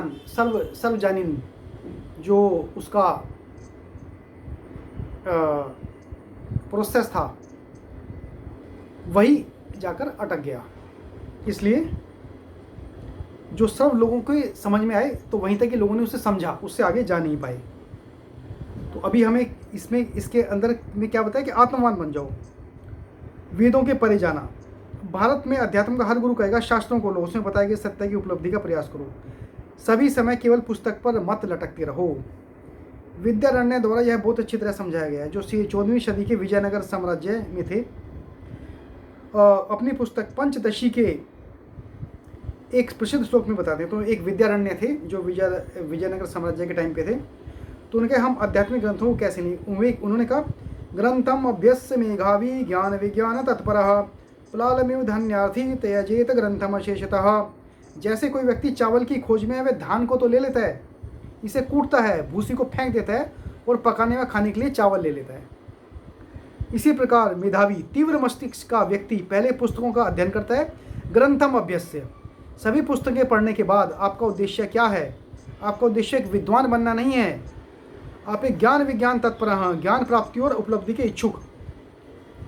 सर्वज्ञान सर्वजानीन जो उसका प्रोसेस था वही जाकर अटक गया। इसलिए जो सर्व लोगों के समझ में आए तो वहीं तक कि लोगों ने उसे समझा, उससे आगे जा नहीं पाए। तो अभी हमें इसमें इसके अंदर में क्या बताया कि आत्मवान बन जाओ, वेदों के परे जाना। भारत में अध्यात्म का हर गुरु कहेगा शास्त्रों को लो, उसमें बताया गया सत्य की उपलब्धि का प्रयास करो, सभी समय केवल पुस्तक पर मत लटकते रहो। विद्यारण्य द्वारा यह बहुत अच्छी तरह समझाया गया है, जो 14वीं सदी के विजयनगर साम्राज्य में थे। अपनी पुस्तक पंचदशी के एक प्रसिद्ध श्लोक में बताते हैं। तो एक विद्यारण्य थे जो विजयनगर साम्राज्य के टाइम पे थे। तो उन्होंने कहा हम आध्यात्मिक ग्रंथों को कैसे नहीं, उन्होंने कहा ग्रंथम अभ्यस्य मेघावी ज्ञान विज्ञान तत्परः प्लालमेव धन्यार्थी त्यजेत ग्रंथम अशेषतः। जैसे कोई व्यक्ति चावल की खोज में है, वह धान को तो ले लेता है, इसे कूटता है, भूसी को फेंक देता है और पकाने व खाने के लिए चावल ले लेता है। इसी प्रकार मेधावी तीव्र मस्तिष्क का व्यक्ति पहले पुस्तकों का अध्ययन करता है। ग्रंथम अभ्यस्य, सभी पुस्तकें पढ़ने के बाद आपका उद्देश्य क्या है? आपका उद्देश्य एक विद्वान बनना नहीं है, आप एक ज्ञान विज्ञान तत्पर, ज्ञान प्राप्ति और उपलब्धि के इच्छुक।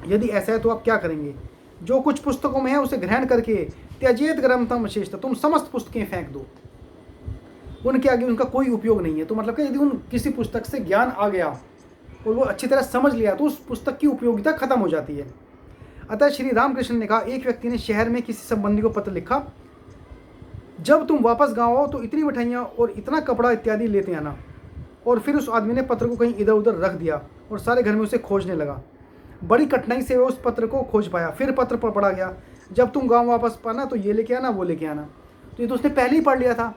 यदि ऐसा है तो आप क्या करेंगे? जो कुछ पुस्तकों में है उसे ग्रहण करके त्यजेत ग्रंथम अशेषतः, तुम समस्त पुस्तकें फेंक दो, उनके आगे उनका कोई उपयोग नहीं है। तो मतलब कि यदि उन किसी पुस्तक से ज्ञान आ गया और वो अच्छी तरह समझ लिया तो उस पुस्तक की उपयोगिता खत्म हो जाती है। अतः श्री रामकृष्ण ने कहा, एक व्यक्ति ने शहर में किसी संबंधी को पत्र लिखा, जब तुम वापस गाँव आओ तो इतनी मिठाइयाँ और इतना कपड़ा इत्यादि लेते आना। और फिर उस आदमी ने पत्र को कहीं इधर उधर रख दिया और सारे घर में उसे खोजने लगा। बड़ी कठिनाई से वह उस पत्र को खोज पाया। फिर पत्र पढ़ा गया, जब तुम गांव वापस पाना तो ये लेके आना, वो लेके आना। तो ये तो उसने पहले ही पढ़ लिया था।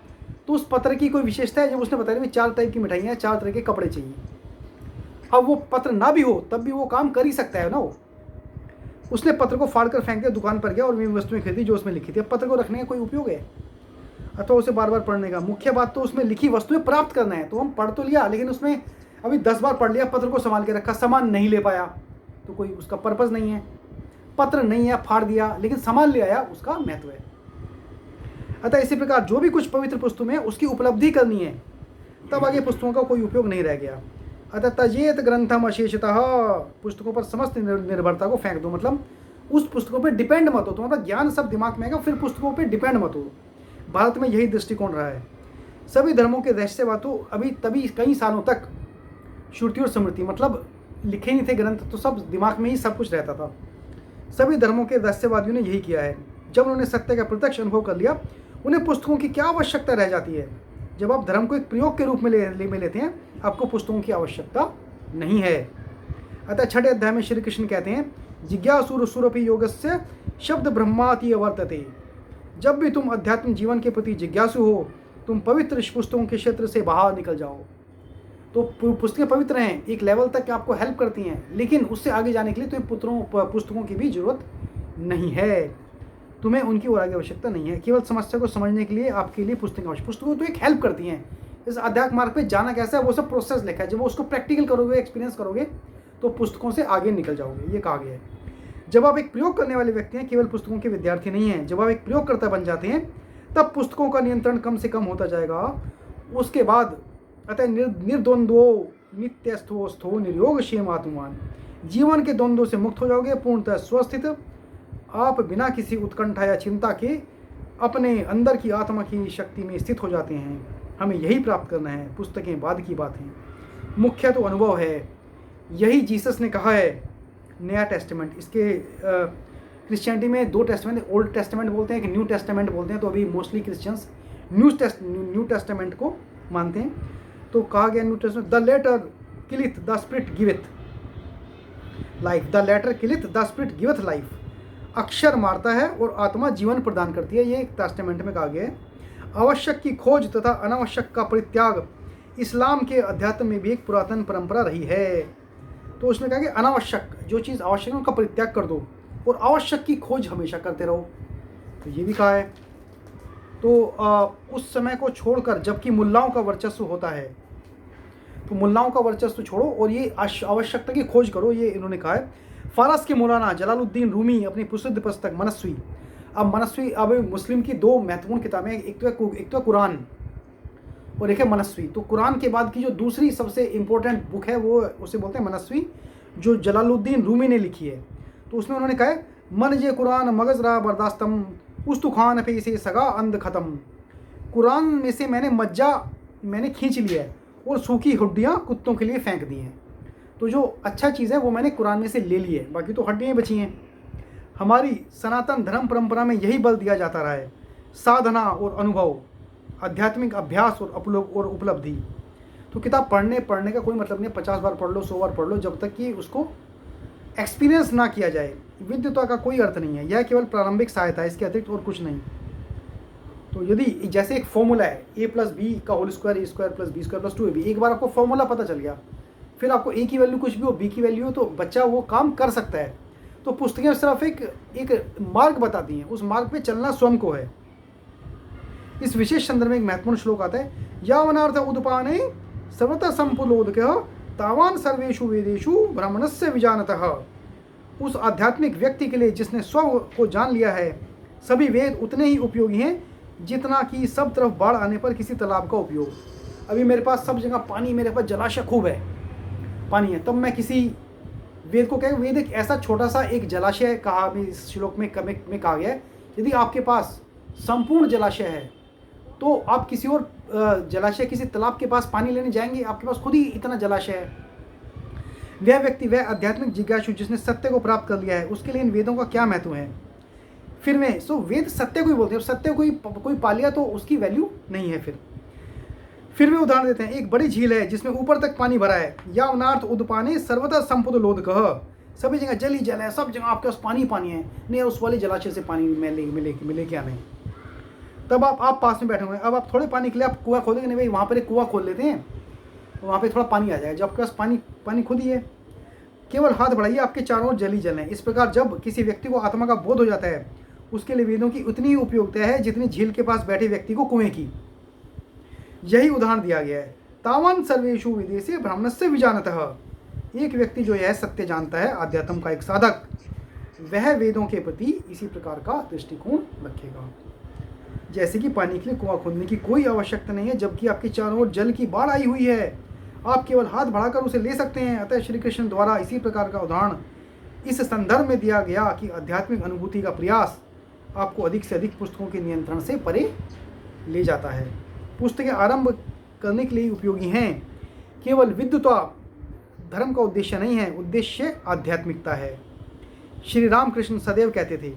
तो उस पत्र की कोई विशेषता है? जब उसने बताया कि 4 टाइप की मिठाइयाँ, 4 तरह के कपड़े चाहिए। अब वो पत्र ना भी हो तब भी वो काम कर ही सकता है ना। वो उसने पत्र को फाड़ कर फेंक दिया, दुकान पर गया और वे वस्तुएं खरीदी जो उसमें लिखी थी। अब पत्र को रखने का कोई उपयोग है अथवा उसे बार बार पढ़ने का? मुख्य बात तो उसमें लिखी वस्तुएं प्राप्त करना है। तो हम पढ़ तो लिया, लेकिन उसमें अभी 10 बार पढ़ लिया, पत्र को संभाल के रखा, सामान नहीं ले पाया, तो कोई उसका पर्पज़ नहीं है। पत्र नहीं है, फाड़ दिया, लेकिन संभाल ले आया, उसका महत्व है। अतः इसी प्रकार जो भी कुछ पवित्र पुस्तकों में उसकी उपलब्धि करनी है, तब आगे पुस्तकों का कोई उपयोग नहीं रह गया। अतः तजेत ग्रंथम अशेषतः, पुस्तकों पर समस्त निर्भरता को फेंक दो। मतलब उस पुस्तकों पर डिपेंड मत हो। तो मतलब ज्ञान सब दिमाग में आएगा, फिर पुस्तकों पर डिपेंड मत हो। भारत में यही दृष्टिकोण रहा है। सभी धर्मों के रहस्यवादों अभी तभी कई सालों तक श्रुति और स्मृति, मतलब लिखे नहीं थे ग्रंथ, तो सब दिमाग में ही सब कुछ रहता था। सभी धर्मों के रहस्यवादियों ने यही किया है। जब उन्होंने सत्य का प्रत्यक्ष अनुभव कर लिया, उन्हें पुस्तकों की क्या आवश्यकता रह जाती है? जब आप धर्म को एक प्रयोग के रूप में लेते हैं, आपको पुस्तकों की आवश्यकता नहीं है। अतः 6वें अध्याय में श्री कृष्ण कहते हैं, जिज्ञासुर सुरपि योगस्य शब्द ब्रह्माति वर्तते। जब भी तुम अध्यात्म जीवन के प्रति जिज्ञासु हो, तुम पवित्र पुस्तकों के क्षेत्र से बाहर निकल जाओ। तो पुस्तकें पवित्र हैं, एक लेवल तक आपको हेल्प करती हैं, लेकिन उससे आगे जाने के लिए तुम्हें पुस्तकों की भी जरूरत नहीं है। तुम्हें उनकी और आगे आवश्यकता नहीं है। केवल समस्या को समझने के लिए आपके लिए पुस्तकों तो एक हेल्प करती हैं। इस अध्यात्म मार्ग पे जाना कैसा है वो सब प्रोसेस लिखा है। जब वो उसको प्रैक्टिकल करोगे, एक्सपीरियंस करोगे, तो पुस्तकों से आगे निकल जाओगे, ये कहा गया है। जब आप एक प्रयोग करने वाले व्यक्ति हैं, केवल पुस्तकों के विद्यार्थी नहीं हैं, जब आप एक प्रयोगकर्ता बन जाते हैं, तब पुस्तकों का नियंत्रण कम से कम होता जाएगा। उसके बाद अतः निर्द्वंद्वो नित्यस्थो निर्योग क्षेम आत्मान, जीवन के द्वंद्वों से मुक्त हो जाओगे, पूर्णतः स्वस्थित। आप बिना किसी उत्कंठा या चिंता के अपने अंदर की आत्मा की शक्ति में स्थित हो जाते हैं। हमें यही प्राप्त करना है, पुस्तकें बाद की बात हैं, मुख्य तो अनुभव है। यही जीसस ने कहा है। नया टेस्टामेंट, इसके क्रिश्चियनिटी में 2 टेस्टामेंट, ओल्ड टेस्टामेंट बोलते हैं कि न्यू टेस्टामेंट बोलते हैं। तो अभी मोस्टली क्रिश्चियंस न्यू टेस्टामेंट को मानते हैं। तो कहा गया New Testament, the letter killeth the spirit giveth life, the letter killeth the spirit giveth life. अक्षर मारता है और आत्मा जीवन प्रदान करती है, ये टेस्टामेंट में कहा गया है। आवश्यक की खोज तथा अनावश्यक का परित्याग इस्लाम के अध्यात्म में भी एक पुरातन परंपरा रही है। तो उसने कहा कि अनावश्यक, जो चीज़ आवश्यक है उनका परित्याग कर दो और आवश्यक की खोज हमेशा करते रहो। तो ये भी कहा है। तो उस समय को छोड़कर, जबकि मुल्लाओं का वर्चस्व होता है, तो मुल्लाओं का वर्चस्व छोड़ो और ये आवश्यकता की खोज करो, ये इन्होंने कहा है। फारस के मौलाना जलालुद्दीन रूमी अपनी प्रसिद्ध पुस्तक मनस्वी, अब मुस्लिम की 2 महत्वपूर्ण किताबें, एक तो कुरान और एक है मनस्वी। तो कुरान के बाद की जो दूसरी सबसे इम्पोर्टेंट बुक है वो उसे बोलते हैं मनस्वी, जो जलालुद्दीन रूमी ने लिखी है। तो उसमें उन्होंने कहा है, मन जे कुरान मगज रहा बर्दाश्तम उस्तु खान पे इसे सगा अंध ख़त्म। कुरान में से मैंने खींच लिया है और सूखी हड्डियाँ कुत्तों के लिए फेंक दी हैं। तो जो अच्छा चीज़ है वो मैंने कुरान में से ले ली है, बाकी तो हड्डियाँ बची हैं। हमारी सनातन धर्म परंपरा में यही बल दिया जाता रहा है, साधना और अनुभव, आध्यात्मिक अभ्यास और उपलब्धि। तो किताब पढ़ने का कोई मतलब नहीं, 50 बार पढ़ लो, 100 बार पढ़ लो, जब तक कि उसको एक्सपीरियंस ना किया जाए विद्वता का कोई अर्थ नहीं है। यह केवल प्रारंभिक सहायता है, इसके अतिरिक्त और कुछ नहीं। तो यदि जैसे एक फॉर्मूला है a+b का whole square a² + b² + 2ab, एक बार आपको फॉर्मूला पता चल गया, फिर आपको a की वैल्यू कुछ भी हो, b की वैल्यू हो, तो बच्चा वो काम कर सकता है। तो पुस्तकें सिर्फ एक मार्ग बताती हैं, उस मार्ग पे चलना स्वयं को है। इस विशेष संदर्भ में एक महत्वपूर्ण श्लोक आता है, यावनार्थ उदपाने सर्वतः संपुलोदकः तावान सर्वेषु वेदेषु ब्राह्मणस्य विजानतः। उस आध्यात्मिक व्यक्ति के लिए जिसने स्व को जान लिया है, सभी वेद उतने ही उपयोगी हैं जितना कि सब तरफ बाढ़ आने पर किसी तालाब का उपयोग। अभी मेरे पास सब जगह पानी, मेरे पास जलाशय खूब है, पानी है, तब मैं किसी वेद को कहें, वेद एक ऐसा छोटा सा एक जलाशय कहा, इस श्लोक में कहा गया है, यदि आपके पास संपूर्ण जलाशय है तो आप किसी और जलाशय, किसी तालाब के पास पानी लेने जाएंगे? आपके पास खुद ही इतना जलाशय है। वह व्यक्ति, वह आध्यात्मिक जिज्ञासु जिसने सत्य को प्राप्त कर लिया है, उसके लिए इन वेदों का क्या महत्व है? फिर में वेद सत्य को ही बोलते हैं, सत्य कोई पा लिया तो उसकी वैल्यू नहीं है। फिर वे उदाहरण देते हैं, एक बड़ी झील है जिसमें ऊपर तक पानी भरा है, या अनार्थ उदपाने सर्वदा संपुद लोदकः। सभी जगह जल ही जल है, सब जगह आपके पास पानी है, नहीं उस वाले जलाशय से पानी मिले क्या नहीं। तब आप पास में बैठे हुए हैं, अब आप थोड़े पानी के लिए आप कुआं खोलेंगे, नहीं भाई वहाँ पर एक कुआं खोल लेते हैं, वहाँ पे थोड़ा पानी आ जाएगा। जब आपके पास पानी खुद ही है, केवल हाथ बढ़ाइए, आपके चारों ओर जल ही जल है। इस प्रकार जब किसी व्यक्ति को आत्मा का बोध हो जाता है, उसके लिए वेदों की उतनी ही उपयोगिता है जितनी झील के पास बैठे व्यक्ति को कुएं की। यही उदाहरण दिया गया है, तावान सर्वेषु वेदेषु ब्राह्मणस्य विजानतः। एक व्यक्ति जो यह सत्य जानता है, आध्यात्म का एक साधक, वह वेदों के प्रति इसी प्रकार का दृष्टिकोण रखेगा। जैसे कि पानी के लिए कुआं खोदने की कोई आवश्यकता नहीं है, जबकि आपके चारों ओर जल की बाढ़ आई हुई है, आप केवल हाथ बढ़ाकर उसे ले सकते हैं। अतः श्री कृष्ण द्वारा इसी प्रकार का उदाहरण इस संदर्भ में दिया गया कि आध्यात्मिक अनुभूति का प्रयास आपको अधिक से अधिक पुस्तकों के नियंत्रण से परे ले जाता है। पुस्तकें आरंभ करने के लिए उपयोगी हैं, केवल विद्वता धर्म का उद्देश्य नहीं है, उद्देश्य आध्यात्मिकता है। श्री रामकृष्ण सदैव कहते थे,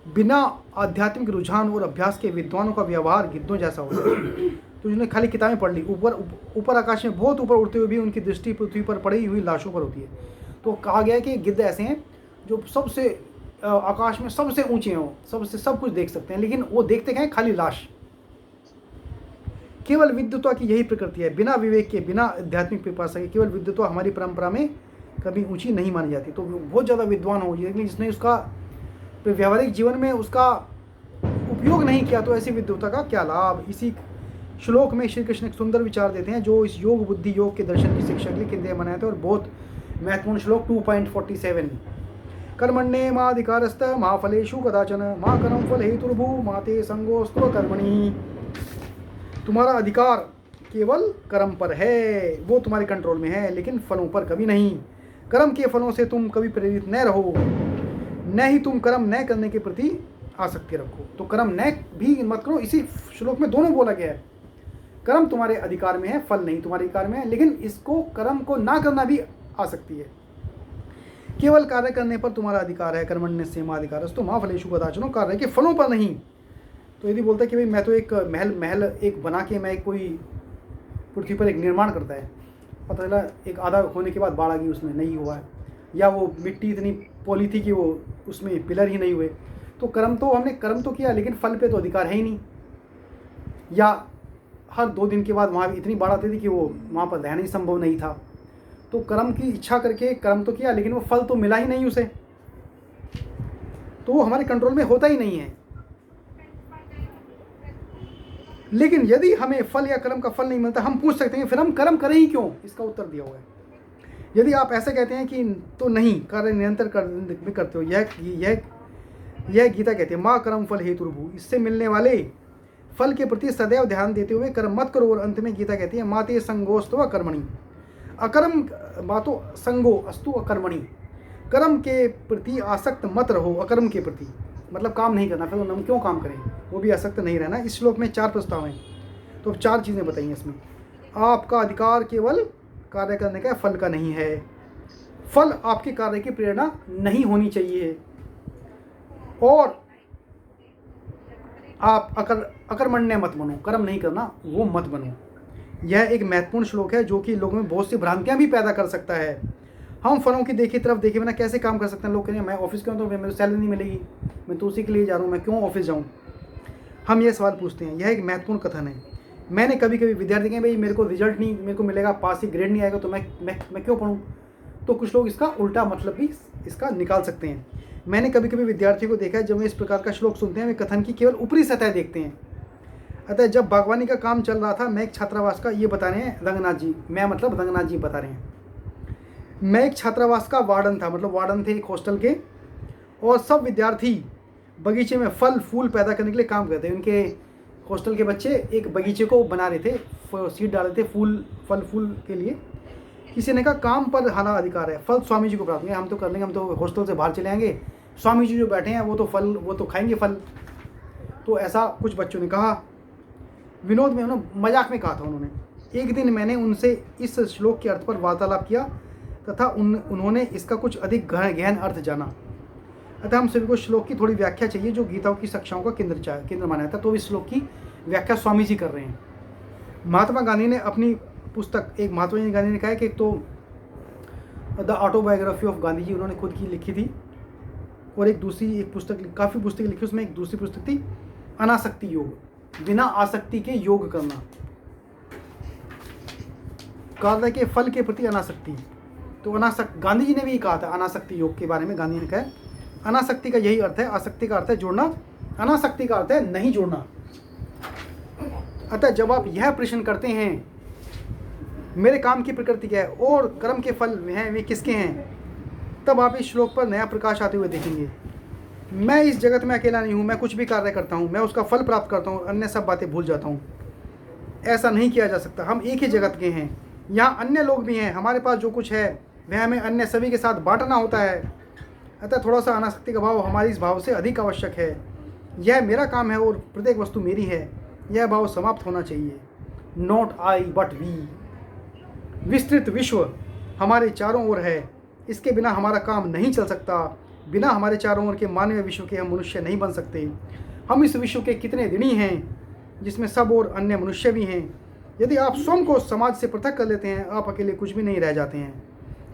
बिना आध्यात्मिक रुझान और अभ्यास के विद्वानों का व्यवहार गिद्धों जैसा होता है। तो जिन्होंने खाली किताबें पढ़ ली, ऊपर आकाश में बहुत ऊपर उड़ते हुए भी उनकी दृष्टि पृथ्वी पर पड़ी हुई लाशों पर होती है। तो कहा गया है कि गिद्ध ऐसे हैं जो सबसे आकाश में सबसे ऊंचे हों, सबसे सब कुछ देख सकते हैं, लेकिन वो देखते क्या है? खाली लाश। केवल विद्वता की यही प्रकृति है, बिना विवेक के, बिना आध्यात्मिक पिपासा के केवल विद्वता हमारी परंपरा में कभी ऊंची नहीं मानी जाती। तो बहुत ज़्यादा विद्वान हो, लेकिन जिसने उसका व्यवहारिक जीवन में उसका उपयोग नहीं किया, तो ऐसी विद्वता का क्या लाभ। इसी श्लोक में श्री कृष्ण एक सुंदर विचार देते हैं, जो इस योग बुद्धि योग के दर्शन की शिक्षा के लिए केंद्रीय बनाए थे, और बहुत महत्वपूर्ण श्लोक 2.47, कर्मण्ये माधिकारस्त मा फलेषु कदाचन मा कर्म फल हेतुर्भु माते संगोस्त्व कर्मणि। तुम्हारा अधिकार केवल कर्म पर है, वो तुम्हारे कंट्रोल में है, लेकिन फलों पर कभी नहीं। कर्म के फलों से तुम कभी प्रेरित न रहो, न ही तुम कर्म न करने के प्रति आसक्ति रखो। तो कर्म न भी मत करो, इसी श्लोक में दोनों बोला गया है। कर्म तुम्हारे अधिकार में है, फल नहीं तुम्हारे अधिकार में है, लेकिन इसको कर्म को ना करना भी आसक्ति है। केवल कार्य करने पर तुम्हारा अधिकार है, कर्मण्यस्य माधिकारस्तु मा फलेषु कदाचन, कार्य के फलों पर नहीं। तो यदि बोलता है कि भाई मैं तो एक महल एक बना के मैं कोई पृथ्वी पर एक निर्माण करता है, पता चला एक आधा होने के बाद बाढ़ आ गई, उसमें नहीं हुआ है, या वो मिट्टी इतनी पोली थी कि वो उसमें पिलर ही नहीं हुए, तो कर्म तो किया, लेकिन फल पे तो अधिकार है ही नहीं। या हर 2 दिन के बाद वहाँ भी इतनी बाढ़ आती थी कि वो वहाँ पर रहना ही संभव नहीं था। तो कर्म की इच्छा करके कर्म तो किया, लेकिन वो फल तो मिला ही नहीं उसे, तो वो हमारे कंट्रोल में होता ही नहीं है। लेकिन यदि हमें फल या कर्म का फल नहीं मिलता, हम पूछ सकते हैं फिर हम कर्म करें ही क्यों? इसका उत्तर दिया हुआ है। यदि आप ऐसे कहते हैं कि तो नहीं, कार्य निरंतर करते हो, यह गीता कहती है माँ कर्म फल हेतुर्भु, इससे मिलने वाले फल के प्रति सदैव ध्यान देते हुए कर्म मत करो। और अंत में गीता कहती है माते संगोस्तु अकर्मणि, अकर्म मातो संगो अस्तु अकर्मणि, कर्म के प्रति आसक्त मत रहो, अकर्म के प्रति मतलब काम नहीं करना, फिर हम क्यों काम करें, वो भी आसक्त नहीं रहना। इस श्लोक में 4 प्रस्ताव हैं, तो 4 चीज़ें बताई हैं इसमें। आपका अधिकार केवल कार्य करने का, फल का नहीं है। फल आपके कार्य की प्रेरणा नहीं होनी चाहिए। और आप अकर्मण्य मत बनो, कर्म नहीं करना वो मत बनो। यह एक महत्वपूर्ण श्लोक है जो कि लोगों में बहुत सी भ्रांतियां भी पैदा कर सकता है। हम फलों की देखी तरफ देखे बिना कैसे काम कर सकते हैं। लोग कहेंगे मैं ऑफिस क्यों, तो मेरे सैलरी नहीं मिलेगी, मैं तो उसी के लिए जा रहा हूँ, मैं क्यों ऑफिस जाऊँ। हम ये सवाल पूछते हैं। यह एक महत्वपूर्ण कथन है। मैंने कभी कभी विद्यार्थी कहें भाई मेरे को रिजल्ट नहीं मेरे को मिलेगा, पास ही ग्रेड नहीं आएगा, तो मैं क्यों पढ़ूँ। तो कुछ लोग इसका उल्टा मतलब भी इसका निकाल सकते हैं। मैंने कभी कभी विद्यार्थियों को देखा है जब वे इस प्रकार का श्लोक सुनते हैं वे कथन की केवल ऊपरी सतह देखते हैं। अतः जब बागवानी का काम चल रहा था, मैं एक छात्रावास का, ये बता रहे हैं रंगनाथ जी, मैं मतलब रंगनाथ जी बता रहे हैं, मैं एक छात्रावास का वार्डन था, मतलब वार्डन थे एक हॉस्टल के, और सब विद्यार्थी बगीचे में फल फूल पैदा करने के लिए काम करते हैं। उनके हॉस्टल के बच्चे एक बगीचे को बना रहे थे, सीड डाल रहे थे फल फूल के लिए। किसी ने कहा काम पर हमारा अधिकार है, फल स्वामी जी को प्राप्त है, हम तो कर लेंगे, हम तो हॉस्टल से बाहर चले आएंगे, स्वामी जी जो बैठे हैं वो तो खाएंगे फल। तो ऐसा कुछ बच्चों ने कहा, विनोद में, उन्होंने मजाक में कहा था उन्होंने। एक दिन मैंने उनसे इस श्लोक के अर्थ पर वार्तालाप किया तथा उन्होंने इसका कुछ अधिक गहन अर्थ जाना। अतः हम सभी को श्लोक की थोड़ी व्याख्या चाहिए जो गीताओं की कक्षाओं का केंद्र माना था। तो इस श्लोक की व्याख्या स्वामी जी कर रहे हैं। महात्मा गांधी ने अपनी पुस्तक, एक महात्मा गांधी ने कहा है कि एक तो the autobiography of Gandhi ji उन्होंने खुद की लिखी थी, और एक पुस्तक, काफ़ी पुस्तकें लिखी, उसमें एक दूसरी पुस्तक थी अनासक्ति योग, बिना आसक्ति के योग करना, कार्य के फल के प्रति अनासक्ति। तो गांधी जी ने भी कहा था अनासक्ति योग के बारे में। गांधी ने कहा अनासक्ति का यही अर्थ है, आसक्ति का अर्थ है जुड़ना, अनासक्ति का अर्थ है नहीं जुड़ना। अतः जब आप यह प्रश्न करते हैं मेरे काम की प्रकृति क्या है और कर्म के फल हैं वे किसके हैं, तब आप इस श्लोक पर नया प्रकाश आते हुए देखेंगे। मैं इस जगत में अकेला नहीं हूँ, मैं कुछ भी कार्य करता हूँ, मैं उसका फल प्राप्त करता हूँ, अन्य सब बातें भूल जाता हूँ। ऐसा नहीं किया जा सकता। हम एक ही जगत के हैं, यहाँ अन्य लोग भी हैं, हमारे पास जो कुछ है वह हमें अन्य सभी के साथ बांटना होता है। अतः थोड़ा सा अनासक्ति का भाव हमारी इस भाव से अधिक आवश्यक है। यह मेरा काम है और प्रत्येक वस्तु मेरी है, यह भाव समाप्त होना चाहिए। Not I but we. विस्तृत विश्व हमारे चारों ओर है, इसके बिना हमारा काम नहीं चल सकता। बिना हमारे चारों ओर के मानवीय विश्व के हम मनुष्य नहीं बन सकते। हम इस विश्व के कितने ऋणी हैं जिसमें सब और अन्य मनुष्य भी हैं। यदि आप स्वयं को समाज से पृथक कर लेते हैं, आप अकेले कुछ भी नहीं रह जाते हैं।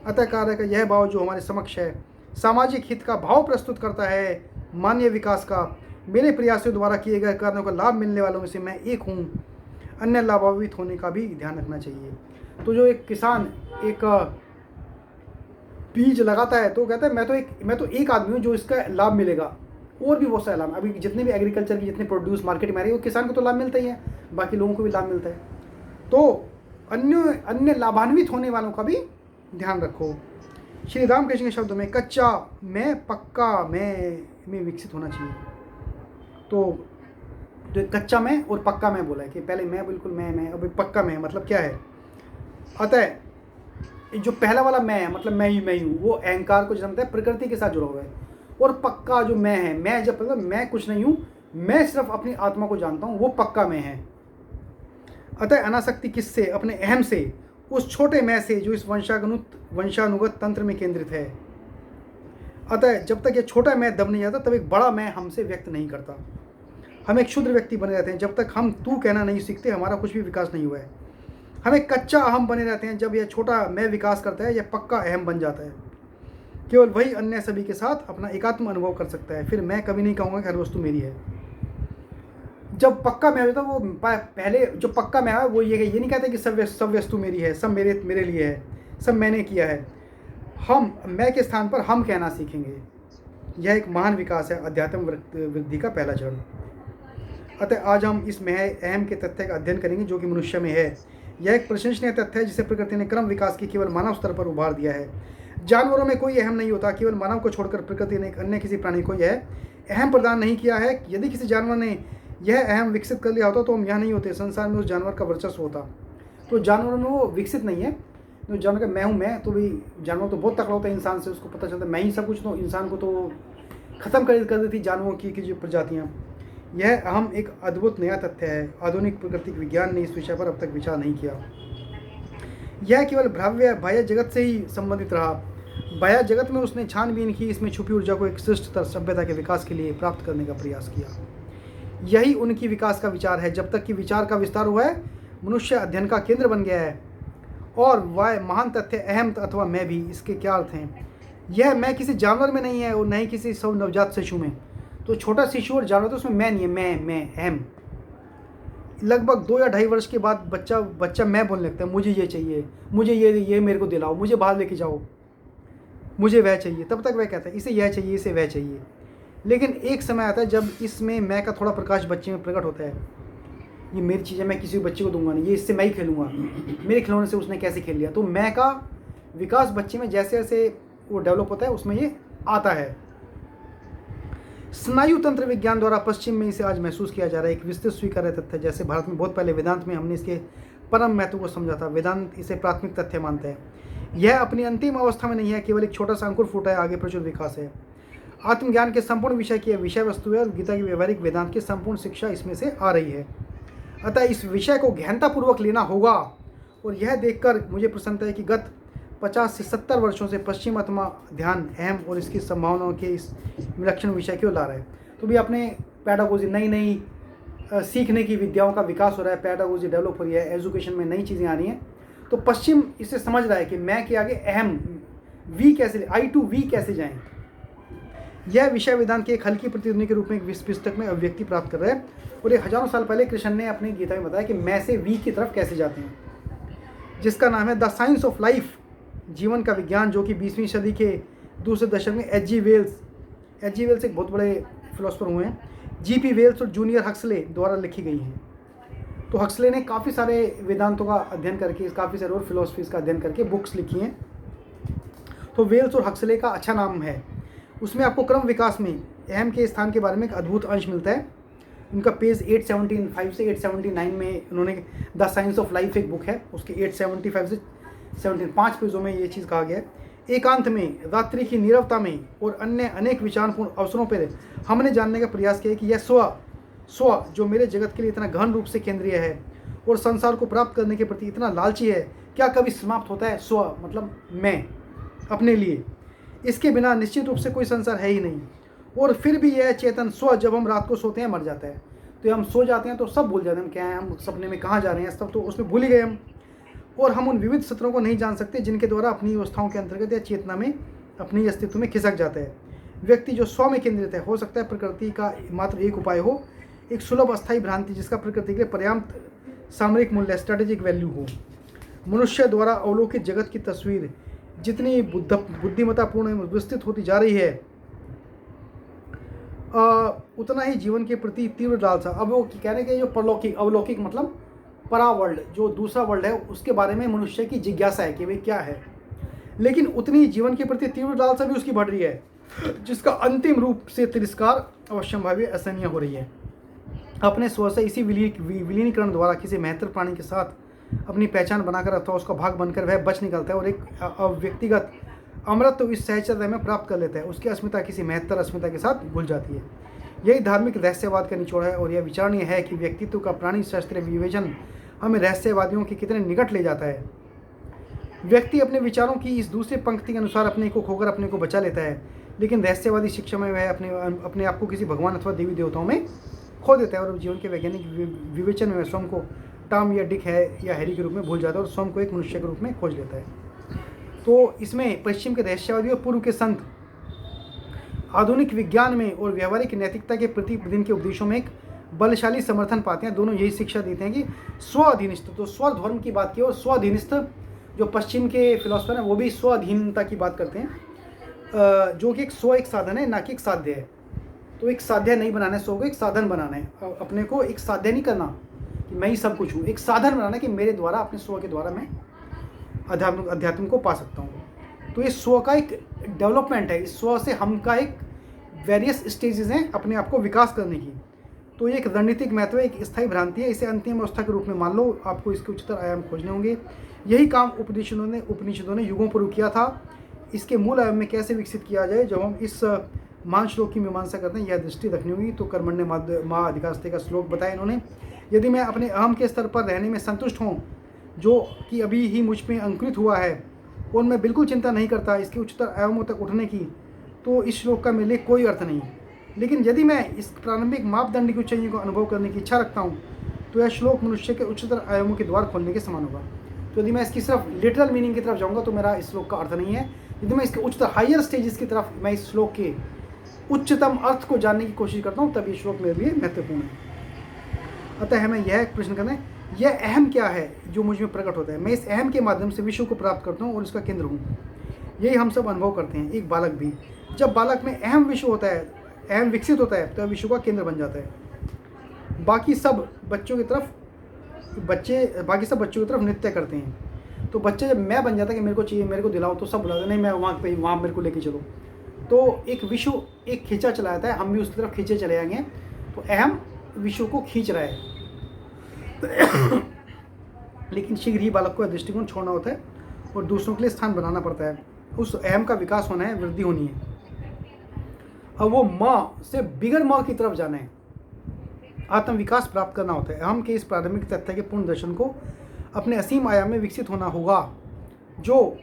अतः कार्य का यह भाव जो हमारे समक्ष है सामाजिक हित का भाव प्रस्तुत करता है, मानवीय विकास का। मेरे प्रयासों द्वारा किए गए कार्यों का लाभ मिलने वालों में से मैं एक हूँ, अन्य लाभान्वित होने का भी ध्यान रखना चाहिए। तो जो एक किसान एक बीज लगाता है तो कहता है मैं तो एक आदमी हूँ जो इसका लाभ मिलेगा, और भी बहुत सारे लाभ। अभी जितने भी एग्रीकल्चर की जितने प्रोड्यूस मार्केट में आ रही है वो किसान को तो लाभ मिलता ही है, बाकी लोगों को भी लाभ मिलता है। तो अन्य लाभान्वित होने वालों का भी ध्यान रखो। श्री रामकृष्ण के शब्दों में कच्चा मैं पक्का मैं में विकसित होना चाहिए। तो कच्चा मैं और पक्का मैं बोला है कि पहले मैं बिल्कुल मैं अभी पक्का मैं मतलब क्या है। अतः जो पहला वाला मैं है मतलब मैं ही हूँ, वो अहंकार को जन्मता है, प्रकृति के साथ जुड़ा हुआ है। और पक्का जो मैं है, मैं जब मतलब मैं कुछ नहीं हूँ, मैं सिर्फ अपनी आत्मा को जानता हूँ, वो पक्का मैं है। अतः अनासक्ति किससे? अपने अहम से, उस छोटे मैं से जो इस वंशानुगत तंत्र में केंद्रित है। अतः जब तक ये छोटा मैं दब नहीं जाता तब एक बड़ा मैं हमसे व्यक्त नहीं करता। हम एक क्षुद्र व्यक्ति बने रहते हैं जब तक हम तू कहना नहीं सीखते, हमारा कुछ भी विकास नहीं हुआ है। हम एक कच्चा अहम बने रहते हैं, जब यह छोटा मैं विकास करता है यह पक्का अहम बन जाता है। केवल वही अन्य सभी के साथ अपना एकात्म अनुभव कर सकता है। फिर मैं कभी नहीं कहूँगा कि हर वस्तु मेरी है। जब पक्का मैं होता है वो पहले जो पक्का मैं है वो ये नहीं कहते कि सब वस्तु मेरी है, सब मेरे लिए है, सब मैंने किया है। हम मैं के स्थान पर हम कहना सीखेंगे। यह एक महान विकास है, अध्यात्म वृद्धि का पहला चरण। अतः आज हम इस मैं अहम के तथ्य का अध्ययन करेंगे जो कि मनुष्य में है। यह एक प्रशंसनीय तथ्य है जिसे प्रकृति ने क्रम विकास की केवल मानव स्तर पर उभार दिया है। जानवरों में कोई अहम नहीं होता, केवल मानव को छोड़कर प्रकृति ने अन्य किसी प्राणी को यह अहम प्रदान नहीं किया है। यदि किसी जानवर ने यह अहम विकसित कर लिया होता तो हम यहाँ नहीं होते, संसार में उस जानवर का वर्चस्व होता। तो जानवरों में वो विकसित नहीं है। तो जानवर का मैं हूँ, मैं तो भी जानवर तो बहुत तकड़ा होता है इंसान से, उसको पता चलता है मैं ही सब कुछ। तो इंसान को तो ख़त्म कर देती जानवरों की जो प्रजातियाँ। यह अहम एक अद्भुत नया तथ्य है। आधुनिक प्राकृतिक विज्ञान ने इस विषय पर अब तक विचार नहीं किया। यह केवल बाह्य जगत से ही संबंधित रहा। बाह्य जगत में उसने छानबीन की, इसमें छुपी ऊर्जा को एक श्रेष्ठ सभ्यता के विकास के लिए प्राप्त करने का प्रयास किया। यही उनकी विकास का विचार है। जब तक कि विचार का विस्तार हुआ है, मनुष्य अध्ययन का केंद्र बन गया है। और वह महान तथ्य अहम अथवा मैं भी, इसके क्या अर्थ हैं? यह मैं किसी जानवर में नहीं है और न ही किसी सब नवजात शिशु में। तो छोटा शिशु और जानवर तो उसमें मैं नहीं है, मैं अहम। लगभग 2 या 2.5 वर्ष के बाद बच्चा मैं बोलने लगता है, मुझे ये चाहिए, मुझे ये मेरे को दिलाओ, मुझे बाहर लेके जाओ, मुझे वह चाहिए। तब तक वह कहता है इसे यह चाहिए, इसे वह चाहिए। लेकिन एक समय आता है जब इसमें मैं का थोड़ा प्रकाश बच्चे में प्रकट होता है। ये मेरी चीज़ है, मैं किसी बच्चे को दूंगा नहीं, ये इससे मैं ही खेलूँगा, मेरे खिलौने से उसने कैसे खेल लिया। तो मैं का विकास बच्चे में जैसे जैसे वो डेवलप होता है उसमें ये आता है। स्नायु तंत्र विज्ञान द्वारा पश्चिम में इसे आज महसूस किया जा रहा है, एक विस्तृत स्वीकार्य तथ्य। जैसे भारत में बहुत पहले वेदांत में हमने इसके परम महत्व को समझा था। वेदांत इसे प्राथमिक तथ्य मानते हैं। यह अपनी अंतिम अवस्था में नहीं है, केवल एक छोटा सा अंकुर फूटा है, आगे प्रचुर विकास है। आत्मज्ञान के संपूर्ण विषय की विषय वस्तु है और गीता की व्यवहारिक वेदांत की संपूर्ण शिक्षा इसमें से आ रही है। अतः इस विषय को गहनतापूर्वक लेना होगा। और यह देखकर मुझे प्रसन्नता है कि गत 50 से 70 वर्षों से पश्चिम आत्मा ध्यान अहम और इसकी संभावनाओं के इस विलक्षण विषय क्यों ला रहा है। तो भी अपने पैडागोजी नई सीखने की विद्याओं का विकास हो रहा है, पैडागोजी डेवलप हो रही है, एजुकेशन में नई चीज़ें आ रही हैं। तो पश्चिम इसे समझ रहा है कि मैं के आगे अहम वी कैसे, आई टू वी कैसे जाएं। यह विषय वेदांत के एक हल्की प्रतिध्वनि के रूप में एक पुस्तक में अभिव्यक्ति प्राप्त कर रहा है। और ये हजारों साल पहले कृष्ण ने अपनी गीता में बताया कि मैं से वी की तरफ कैसे जाते हैं, जिसका नाम है द साइंस ऑफ लाइफ, जीवन का विज्ञान, जो कि 20वीं सदी के दूसरे दशक में H.G. वेल्स एक बहुत बड़े फिलोसफर हुए हैं, G.P. वेल्स और जूनियर हक्सले द्वारा लिखी गई हैं। तो हक्सले ने काफ़ी सारे वेदांतों का अध्ययन करके, काफ़ी सारे और फिलोसफीज का अध्ययन करके बुक्स लिखी हैं। तो वेल्स और हक्सले का अच्छा नाम है। उसमें आपको क्रम विकास में अहम के स्थान के बारे में एक अद्भुत अंश मिलता है। उनका पेज 875 से 879 में उन्होंने द साइंस ऑफ लाइफ एक बुक है, उसके 875 से 75 पेजों में ये चीज़ कहा गया है। एकांत में, रात्रि की नीरवता में और अन्य अनेक विचारपूर्ण अवसरों पर हमने जानने का प्रयास किया कि यह स्व जो मेरे जगत के लिए इतना गहन रूप से केंद्रीय है और संसार को प्राप्त करने के प्रति इतना लालची है, क्या कभी समाप्त होता है? स्व मतलब मैं अपने लिए, इसके बिना निश्चित रूप से कोई संसार है ही नहीं। और फिर भी यह चेतन स्व जब हम रात को सोते हैं मर जाता है। तो हम सो जाते हैं तो सब भूल जाते हैं हम क्या हैं, हम सपने में कहाँ जा रहे हैं, सब तो उसमें भूल ही गए हम। और हम उन विविध सत्रों को नहीं जान सकते जिनके द्वारा अपनी अवस्थाओं के अंतर्गत या चेतना में अपनी अस्तित्व में खिसक जाता है। व्यक्ति जो स्व में केंद्रित है, हो सकता है प्रकृति का मात्र एक उपाय हो, एक सुलभ अस्थायी भ्रांति जिसका प्रकृति के लिए पर्याप्त सामरिक मूल्य, स्ट्रेटेजिक वैल्यू हो। मनुष्य द्वारा अवलोकित जगत की तस्वीर जितनी बुद्धिमत्तापूर्ण विस्तृत होती जा रही है, उतना ही जीवन के प्रति तीव्र लालसा। अब वो कहने के जो परलौकिक, अवलौकिक मतलब परा वर्ल्ड, जो दूसरा वर्ल्ड है, उसके बारे में मनुष्य की जिज्ञासा है कि भाई क्या है। लेकिन उतनी जीवन के प्रति तीव्र लालसा भी उसकी बढ़ रही है, जिसका अंतिम रूप से तिरस्कार अवश्यंभावी असहनीय हो रही है। अपने स्व से इसी विलीनीकरण द्वारा किसी महत्तर प्राणी के साथ अपनी पहचान बनाकर अथवा उसका भाग बनकर वह बच निकलता है और एक व्यक्तिगत अमृत इस सहचर्य में प्राप्त कर लेता है। उसकी अस्मिता किसी महत्तर अस्मिता के साथ भूल जाती है। यही धार्मिक रहस्यवाद का निचोड़ है। और यह विचारणीय है कि व्यक्तित्व का प्राणी शास्त्रीय विवेचन हमें रहस्यवादियों के कितने निकट ले जाता है। व्यक्ति अपने विचारों की इस दूसरी पंक्ति के अनुसार अपने को खोकर अपने को बचा लेता है, लेकिन रहस्यवादी शिक्षा में वह अपने आप को किसी भगवान अथवा देवी देवताओं में खो देता है और जीवन के वैज्ञानिक विवेचन में स्वयं को टॉम या डिक है या हैरी के रूप में भूल जाता है और स्वयं को एक मनुष्य के रूप में खोज लेता है। तो इसमें पश्चिम के रहस्यवादी और पूर्व के संत आधुनिक विज्ञान में और व्यावहारिक नैतिकता के प्रति दिन के उपदेशों में एक बलशाली समर्थन पाते हैं। दोनों यही शिक्षा देते हैं कि स्वाधीनिस्थ, तो स्वधर्म की बात की, और स्वाधीनिस्थ जो पश्चिम के फिलोसफर हैं वो भी स्वाधीनता की बात करते हैं, जो कि एक साधन है, ना कि एक साध्य है। तो एक साध्य नहीं बनाना है स्व को, एक साधन बनाना है। अपने को एक साध्य नहीं करना कि मैं ही सब कुछ हूँ, एक साधन बनाना है कि मेरे द्वारा, अपने स्व के द्वारा मैं अध्यात्म को पा सकता हूँ। तो ये स्व का एक डेवलपमेंट है, इस स्व से हम का एक वेरियस स्टेजेस हैं अपने आप को विकास करने की। तो ये एक रणनीतिक महत्व है, एक स्थायी भ्रांति है। इसे अंतिम अवस्था के रूप में मान लो, आपको इसके उच्चतर आयाम खोजने होंगे। यही काम उपनिषदों ने युगों पूर्व किया था। इसके मूल आयाम में कैसे विकसित किया जाए, जब हम इस मान श्लोक की मीमांसा करते हैं, यह दृष्टि रखनी होगी। तो कर्मण्य माँ अधिकारस्ते का श्लोक बताया इन्होंने। यदि मैं अपने अहम के स्तर पर रहने में संतुष्ट हूँ, जो कि अभी ही मुझ में अंकुरित हुआ है, और मैं बिल्कुल चिंता नहीं करता इसके उच्चतर आयामों तक उठने की, तो इस श्लोक का मेरे लिए कोई अर्थ नहीं। लेकिन यदि मैं इस प्रारंभिक मापदंड की ऊंचाइयों को अनुभव करने की इच्छा रखता हूँ, तो यह श्लोक मनुष्य के उच्चतर आयामों के द्वार खोलने के समान होगा। तो यदि मैं इसकी सिर्फ लिटरल मीनिंग की तरफ जाऊँगा तो मेरा इस श्लोक का अर्थ नहीं है। यदि मैं इसके उच्चतर हायर स्टेजेस की तरफ, मैं इस श्लोक के उच्चतम अर्थ को जानने की कोशिश करता हूँ, तब ये श्लोक मेरे लिए महत्वपूर्ण है। अतः हमें यह प्रश्न करना है, यह अहम क्या है जो मुझ में प्रकट होता है। मैं इस अहम के माध्यम से विश्व को प्राप्त करता हूँ और इसका केंद्र हूँ। यही हम सब अनुभव करते हैं, एक बालक भी। जब बालक में अहम विश्व होता है, अहम विकसित होता है, तो विश्व का केंद्र बन जाता है। बाकी सब बच्चों की तरफ नृत्य करते हैं। तो बच्चे जब मैं बन जाता है कि मेरे को चाहिए, मेरे को दिलाओ, तो सब बुलाते नहीं, मैं वहाँ मेरे को लेके चलो। तो एक विश्व एक खींचा चला जाता है, हम भी उसकी तरफ खींचे चले जाएंगे। तो अहम विश्व को खींच रहा है। लेकिन शीघ्र ही बालक को दृष्टिकोण छोड़ना होता है और दूसरों के लिए स्थान बनाना पड़ता है। उस अहम का विकास होना है, वृद्धि होनी है। अब वो माँ से बिगर माँ की तरफ जाना है, आत्म विकास प्राप्त करना होता है। अहम के इस प्रारंभिक तथ्य के पूर्ण दर्शन को अपने असीम आयाम में विकसित होना होगा, जो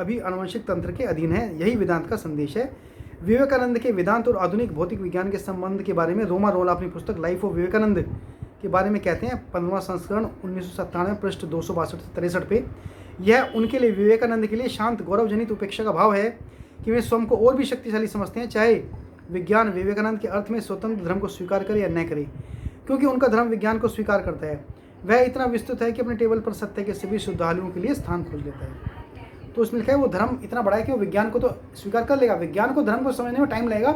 अभी आनुवंशिक तंत्र के अधीन है। यही वेदांत का संदेश है। विवेकानंद के वेदांत और आधुनिक भौतिक विज्ञान के संबंध के बारे में रोमा रोला अपनी पुस्तक लाइफ ऑफ विवेकानंद के बारे में कहते हैं। 15वां संस्करण 1997 पृष्ठ 262 से 63 पे। यह उनके लिए, विवेकानंद के लिए शांत गौरवजनित उपेक्षा का भाव है कि वे स्वयं को और भी शक्तिशाली समझते हैं, चाहे विज्ञान विवेकानंद के अर्थ में स्वतंत्र धर्म को स्वीकार करे या न करे, क्योंकि उनका धर्म विज्ञान को स्वीकार करता है। वह इतना विस्तृत है कि अपने टेबल पर सत्य के सभी श्रद्धालुओं के लिए स्थान खोज लेता है। तो उसमें लिखा है वो धर्म इतना बड़ा है कि वो विज्ञान को तो स्वीकार कर लेगा। विज्ञान को धर्म को समझने में टाइम लगेगा,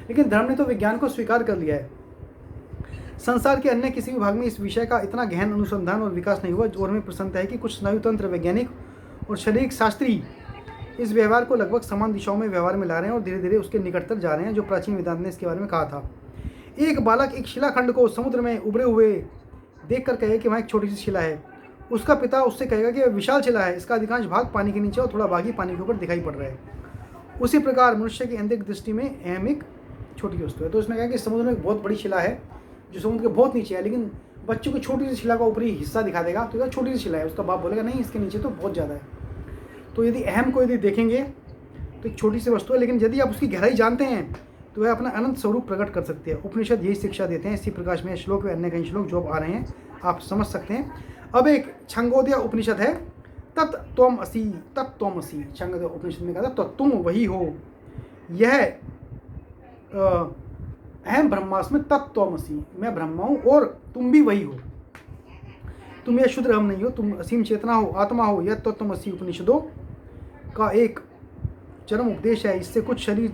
लेकिन धर्म ने तो विज्ञान को स्वीकार कर लिया है। संसार के अन्य किसी भी भाग में इस विषय का इतना गहन अनुसंधान और विकास नहीं हुआ। और हमें प्रसन्नता है कि कुछ स्नायुतंत्र वैज्ञानिक और शारीरिक शास्त्री इस व्यवहार को लगभग समान दिशाओं में व्यवहार में ला रहे हैं और धीरे धीरे उसके निकटतर जा रहे हैं, जो प्राचीन वेदांत ने इसके बारे में कहा था। एक बालक एक शिलाखंड को समुद्र में उभरे हुए देखकर कहे कि वहाँ एक छोटी सी शिला है, उसका पिता उससे कहेगा कि वह विशाल शिला है, इसका अधिकांश भाग पानी के नीचे और थोड़ा भाग ही पानी के ऊपर दिखाई पड़ रहा है। उसी प्रकार मनुष्य की अंतिम दृष्टि में अहम एक छोटी वस्तु है। तो इसमें कहा कि समुद्र में एक बहुत बड़ी शिला है जो समुद्र के बहुत नीचे है, लेकिन बच्चों को छोटी सी शिला का ऊपरी हिस्सा दिखा देगा, तो यह छोटी सी शिला है। उसका बाप बोलेगा नहीं, इसके नीचे तो बहुत ज़्यादा है। तो यदि अहम को यदि देखेंगे तो एक छोटी सी वस्तु है, लेकिन यदि आप उसकी गहराई जानते हैं तो वह अपना अनंत स्वरूप प्रकट कर सकते हैं। उपनिषद यही शिक्षा देते हैं। इसी प्रकाश में श्लोक व अन्य कई श्लोक जो अब आ रहे हैं आप समझ सकते हैं। अब एक छंगोदय उपनिषद है, तत्त्वम असि, तत्त्वम असि। छंगोदय उपनिषद में कहा था तो तुम वही हो। यह अहम ब्रह्मास्मि तत्त्वम असि, मैं ब्रह्मा हूँ और तुम भी वही हो। तुम यह शुद्ध हम नहीं हो, तुम असीम चेतना हो, आत्मा हो। यह तत्त्वम असि उपनिषदों का एक चरम उपदेश है। इससे कुछ शरीर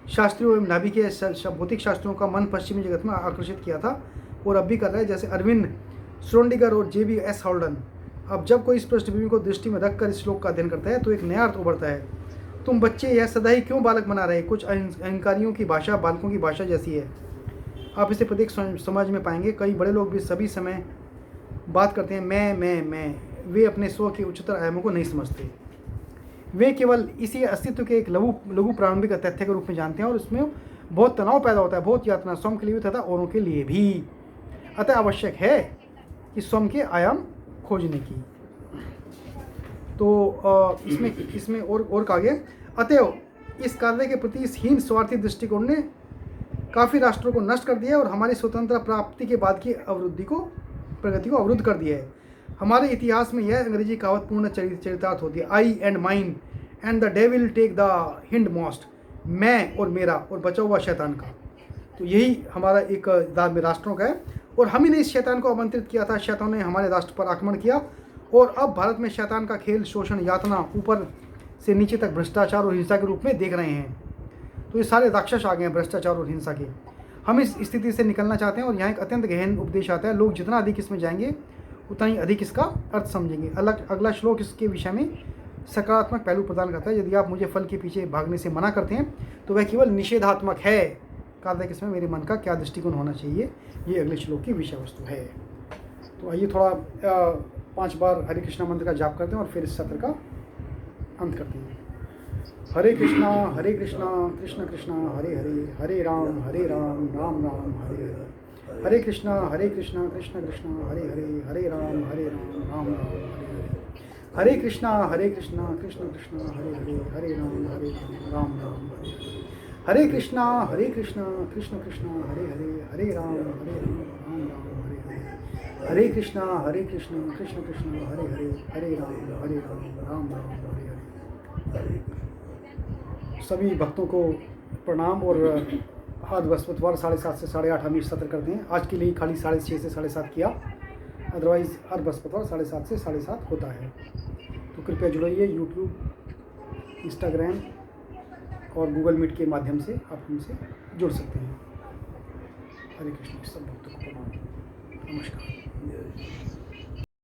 शास्त्रियों एवं नाभिकीय भौतिक शास्त्रियों का मन पश्चिमी जगत में आकर्षित किया था और अब भी कर रहा है, जैसे अरविंद श्रोडिंगर और JBS हॉल्डन। अब जब कोई इस पृष्ठभूमि को दृष्टि में रखकर इस श्लोक का अध्ययन करता है तो एक नया अर्थ उभरता है। तुम बच्चे यह सदा ही क्यों बालक बना रहे? कुछ अहंकारियों की भाषा बालकों की भाषा जैसी है। आप इसे प्रत्येक समाज में पाएंगे। कई बड़े लोग भी सभी समय बात करते हैं मैं। वे अपने स्व के उच्चतर आयामों को नहीं समझते। वे केवल इसी अस्तित्व के एक लघु प्रारंभिक तथ्य के रूप में जानते हैं और उसमें बहुत तनाव पैदा होता है, बहुत यातना स्वयं के लिए भी तथा औरों के लिए भी। अतः आवश्यक है कि स्वयं के आयाम खोजने की। तो इसमें और कहा गया, अतएव इस कार्य के प्रति इस हीन स्वार्थी दृष्टिकोण ने काफ़ी राष्ट्रों को नष्ट कर दिया और हमारी स्वतंत्रता प्राप्ति के बाद की प्रगति को अवरुद्ध कर दिया है। हमारे इतिहास में यह अंग्रेजी कहावत पूर्ण चरितार्थ होती है, I and mine and the devil take the hindmost. मैं और मेरा और बचा हुआ शैतान का। तो यही हमारा एक राष्ट्रों का है और हम ही ने इस शैतान को आमंत्रित किया था। शैतान ने हमारे राष्ट्र पर आक्रमण किया और अब भारत में शैतान का खेल शोषण, यातना, ऊपर से नीचे तक भ्रष्टाचार और हिंसा के रूप में देख रहे हैं। तो ये सारे राक्षस आ गए हैं भ्रष्टाचार और हिंसा के। हम इस स्थिति से निकलना चाहते हैं और यहाँ एक अत्यंत गहन उपदेश आता है। लोग जितना अधिक इसमें जाएंगे उतना ही अधिक इसका अर्थ समझेंगे। अगला श्लोक इसके विषय में सकारात्मक पहलू प्रदान करता है। यदि आप मुझे फल के पीछे भागने से मना करते हैं तो वह केवल निषेधात्मक है। कालदैक इसमें मेरे मन का क्या दृष्टिकोण होना चाहिए, ये अगले श्लोक की विषय वस्तु है। तो आइए थोड़ा 5 बार हरे कृष्णा मंत्र का जाप करते हैं और फिर इस सत्र का अंत करते हैं। हरे कृष्णा कृष्ण कृष्णा हरे हरे, हरे राम राम राम हरे हरे, हरे कृष्णा कृष्ण कृष्ण हरे हरे, हरे राम राम राम हरे हरे, हरे कृष्णा कृष्ण कृष्ण हरे हरे, हरे राम राम राम हरे हरे, हरे कृष्णा कृष्ण कृष्ण हरे हरे, हरे राम राम राम हरे हरे, हरे कृष्णा कृष्ण कृष्ण हरे हरे, हरे राम राम राम हरे हरे। सभी भक्तों को प्रणाम और आज बृहस्पतिवार 7:30 से 8:30 हम इस सत्र करते हैं। आज के लिए खाली 6:30 से 7:30 किया, अदरवाइज़ हर बृहस्पतिवार 7:30 से 7:30 होता है। तो कृपया जुड़िए यूट्यूब, इंस्टाग्राम और गूगल मीट के माध्यम से आप हमसे जुड़ सकते हैं। हरे कृष्ण। सब भक्तों को प्रणाम, नमस्कार।